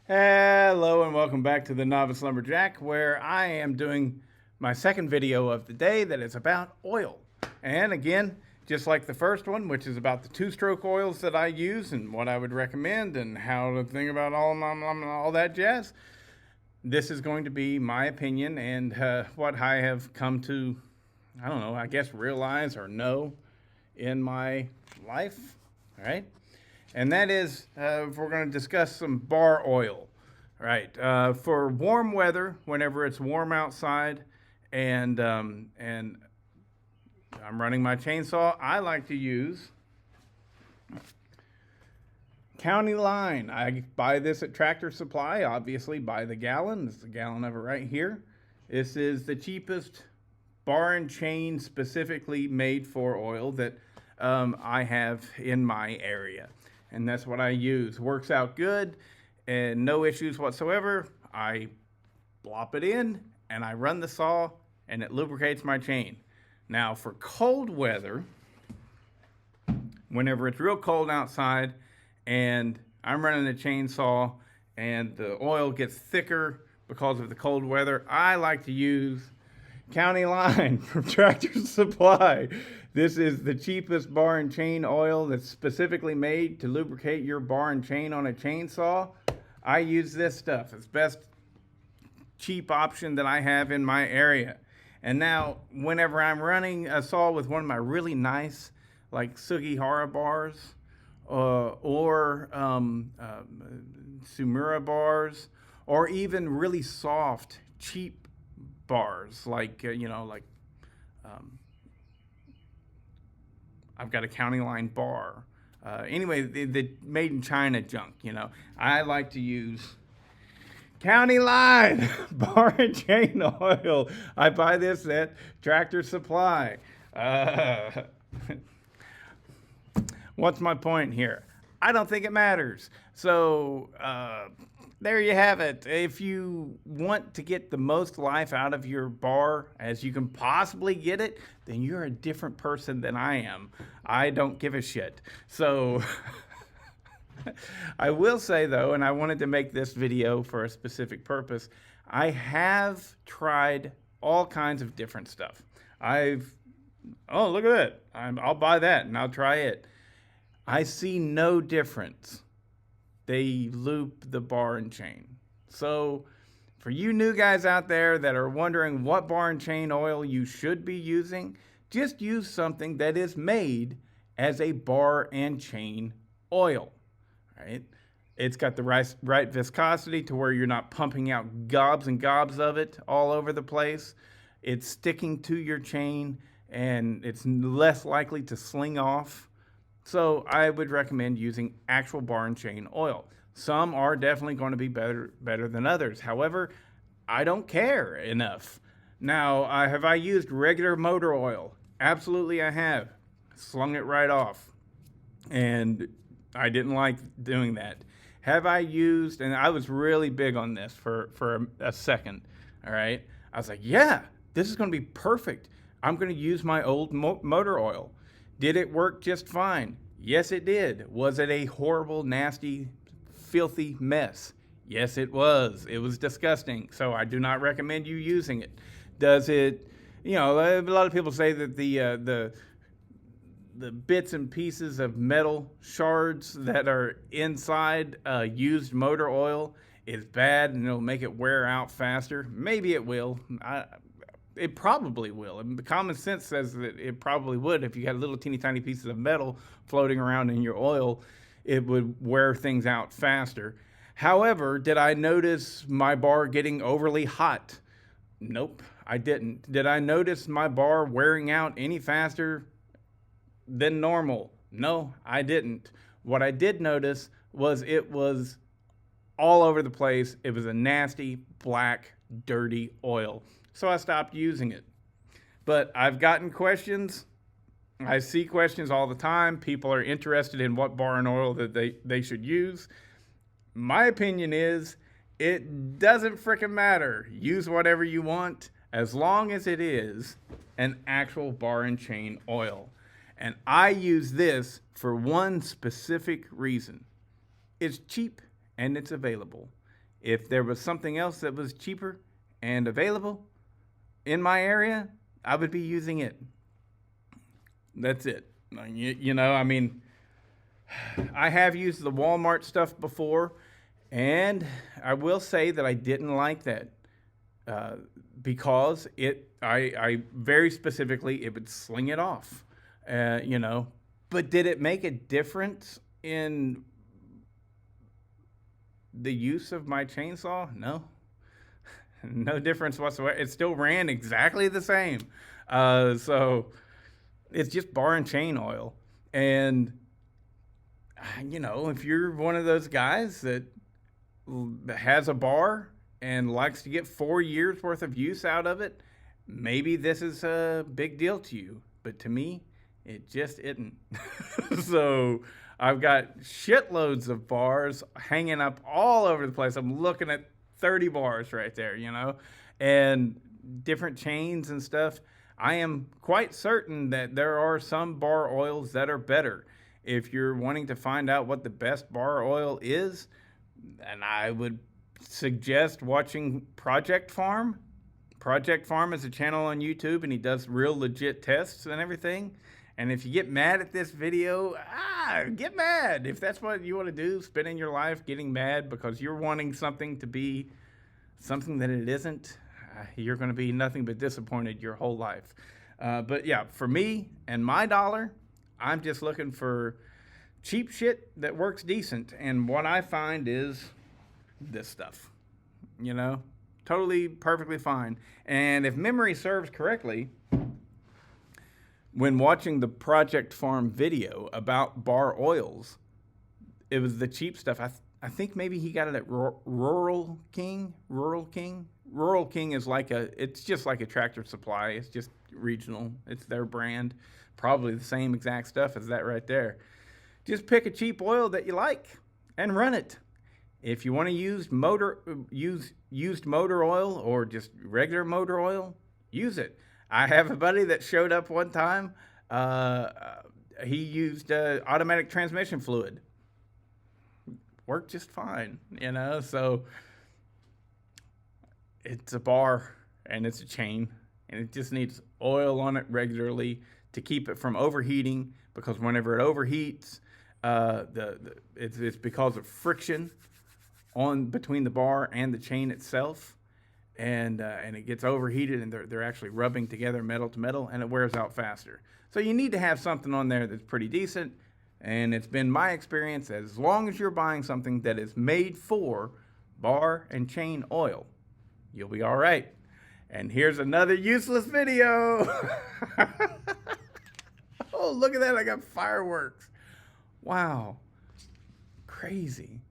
Hello and welcome back to the Novice Lumberjack, where I am doing my second video of the day that is about oil. And again, just like the first one, which is about the two-stroke oils that I use and what I would recommend and how to think about all that jazz, this is going to be my opinion and what I have come to, I don't know, I guess realize or know in my life, all right? And that is, we're going to discuss some bar oil, right? For warm weather, whenever it's warm outside, and I'm running my chainsaw, I like to use County Line. I buy this at Tractor Supply, obviously by the gallon. This is a gallon of it right here. This is the cheapest bar and chain specifically made for oil that I have in my area. And that's what I use. Works out good and no issues whatsoever. I plop it in and I run the saw and it lubricates my chain. Now for cold weather, whenever it's real cold outside and I'm running the chainsaw and the oil gets thicker because of the cold weather, I like to use County Line from Tractor Supply. This is the cheapest bar and chain oil that's specifically made to lubricate your bar and chain on a chainsaw. I use this stuff. It's the best cheap option that I have in my area. And now, whenever I'm running a saw with one of my really nice, like Sugihara bars, or Sumura bars, or even really soft, cheap bars, like, I've got a County Line bar. Anyway, the made in China junk, I like to use County Line bar and chain oil. I buy this at Tractor Supply. What's my point here? I don't think it matters. So there you have it. If you want to get the most life out of your bar as you can possibly get it, then you're a different person than I am. I don't give a shit. So I will say though, and I wanted to make this video for a specific purpose, I have tried all kinds of different stuff. Oh, look at that. I'll buy that and I'll try it. I see no difference. They loop the bar and chain. So for you new guys out there that are wondering what bar and chain oil you should be using, just use something that is made as a bar and chain oil, right? It's got the right viscosity to where you're not pumping out gobs and gobs of it all over the place. It's sticking to your chain and it's less likely to sling off. So I would recommend using actual bar and chain oil. Some are definitely going to be better than others. However, I don't care enough. Now, have I used regular motor oil? Absolutely I have. Slung it right off. And I didn't like doing that. Have I used, and I was really big on this for a second, all right? I was like, yeah, this is going to be perfect. I'm going to use my old motor oil. Did it work just fine? Yes, it did. Was it a horrible, nasty, filthy mess? Yes, it was. It was disgusting. So I do not recommend you using it. Does it, a lot of people say that the bits and pieces of metal shards that are inside used motor oil is bad and it'll make it wear out faster. Maybe it will. It probably will. And common sense says that it probably would. If you had little teeny tiny pieces of metal floating around in your oil, it would wear things out faster. However, did I notice my bar getting overly hot? Nope, I didn't. Did I notice my bar wearing out any faster than normal? No, I didn't. What I did notice was it was all over the place. It was a nasty, black, dirty oil. So I stopped using it. But I've gotten questions. I see questions all the time. People are interested in what bar and oil that they should use. My opinion is it doesn't frickin' matter. Use whatever you want as long as it is an actual bar and chain oil. And I use this for one specific reason. It's cheap and it's available. If there was something else that was cheaper and available in my area, I would be using it. That's it. You know, I mean, I have used the Walmart stuff before, and I will say that I didn't like that because I very specifically, it would sling it off, you know. But did it make a difference in the use of my chainsaw? No. No difference whatsoever. It still ran exactly the same. So it's just bar and chain oil. And, you know, if you're one of those guys that has a bar and likes to get 4 years worth of use out of it, maybe this is a big deal to you. But to me, it just isn't. So I've got shitloads of bars hanging up all over the place. I'm looking at 30 bars right there, you know, and different chains and stuff. I am quite certain that there are some bar oils that are better. If you're wanting to find out what the best bar oil is, then I would suggest watching Project Farm. Project Farm is a channel on YouTube, and he does real legit tests and everything. And if you get mad at this video, get mad. If that's what you want to do, spending your life getting mad because you're wanting something to be something that it isn't, you're going to be nothing but disappointed your whole life. But yeah, for me and my dollar, I'm just looking for cheap shit that works decent. And what I find is this stuff, you know, totally perfectly fine. And if memory serves correctly, when watching the Project Farm video about bar oils, it was the cheap stuff. I think maybe he got it at Rural King. Rural King is it's just like a Tractor Supply. It's just regional. It's their brand. Probably the same exact stuff as that right there. Just pick a cheap oil that you like and run it. If you want to use used motor oil or just regular motor oil, use it. I have a buddy that showed up one time. He used automatic transmission fluid. Worked just fine, you know. So it's a bar and it's a chain, and it just needs oil on it regularly to keep it from overheating. Because whenever it overheats, it's because of friction between the bar and the chain itself. And it gets overheated, and they're actually rubbing together metal to metal, and it wears out faster. So you need to have something on there that's pretty decent, and it's been my experience that as long as you're buying something that is made for bar and chain oil, you'll be all right. And here's another useless video. Oh, look at that. I got fireworks. Wow. Crazy.